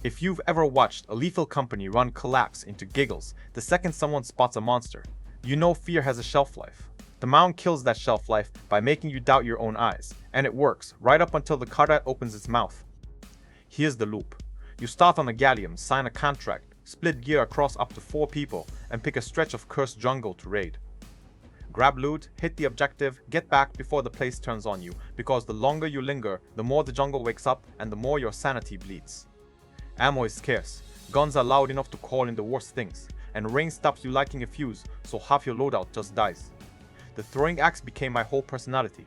If you've ever watched a lethal company run collapse into giggles the second someone spots a monster, you know fear has a shelf life. The Mound kills that shelf life by making you doubt your own eyes, and it works right up until the Kardat opens its mouth. Here's the loop. You start on a galleon, sign a contract, split gear across up to 4 people, and pick a stretch of cursed jungle to raid. Grab loot, hit the objective, get back before the place turns on you, because the longer you linger, the more the jungle wakes up and the more your sanity bleeds. Ammo is scarce, guns are loud enough to call in the worst things, and rain stops you lighting a fuse, so half your loadout just dies. The throwing axe became my whole personality.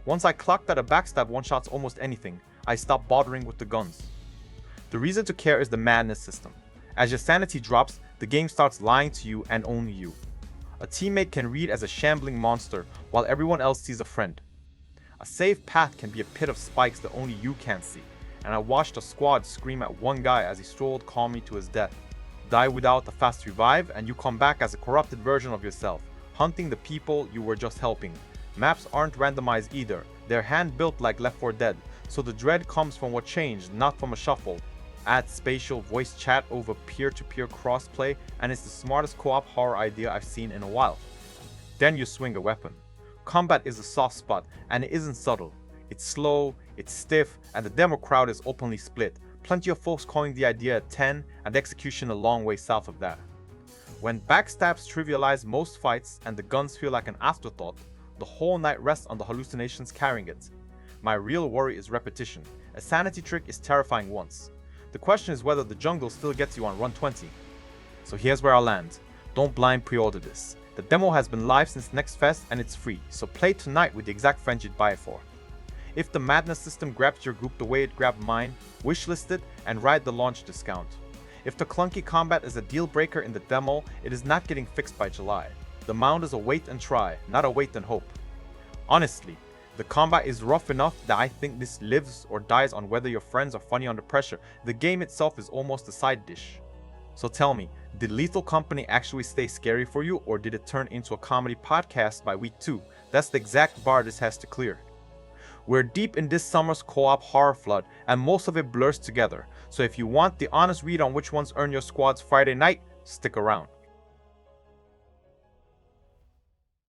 Once I clocked that a backstab one-shots almost anything, I stopped bothering with the guns. The reason to care is the madness system. As your sanity drops, the game starts lying to you and only you. A teammate can read as a shambling monster, while everyone else sees a friend. A safe path can be a pit of spikes that only you can see, and I watched a squad scream at one guy as he strolled calmly to his death. Die without a fast revive, and you come back as a corrupted version of yourself, hunting the people you were just helping. Maps aren't randomized either, they're hand-built like Left 4 Dead, so the dread comes from what changed, not from a shuffle. Add spatial voice chat over peer-to-peer crossplay, and it's the smartest co-op horror idea I've seen in a while. Then you swing a weapon. Combat is a soft spot, and it isn't subtle. It's slow, it's stiff, and the demo crowd is openly split. Plenty of folks calling the idea a 10, and execution a long way south of that. When backstabs trivialize most fights and the guns feel like an afterthought, the whole night rests on the hallucinations carrying it. My real worry is repetition. A sanity trick is terrifying once. The question is whether the jungle still gets you on run 20. So here's where I'll land. Don't blind pre-order this. The demo has been live since Next Fest and it's free, so play tonight with the exact friend you'd buy it for. If the madness system grabs your group the way it grabbed mine, wishlist it and ride the launch discount. If the clunky combat is a deal breaker in the demo, it is not getting fixed by July. The Mound is a wait and try, not a wait and hope. Honestly, the combat is rough enough that I think this lives or dies on whether your friends are funny under pressure. The game itself is almost a side dish. So tell me, did Lethal Company actually stay scary for you, or did it turn into a comedy podcast by week 2? That's the exact bar this has to clear. We're deep in this summer's co-op horror flood, and most of it blurs together, so if you want the honest read on which ones earn your squad's Friday night, stick around.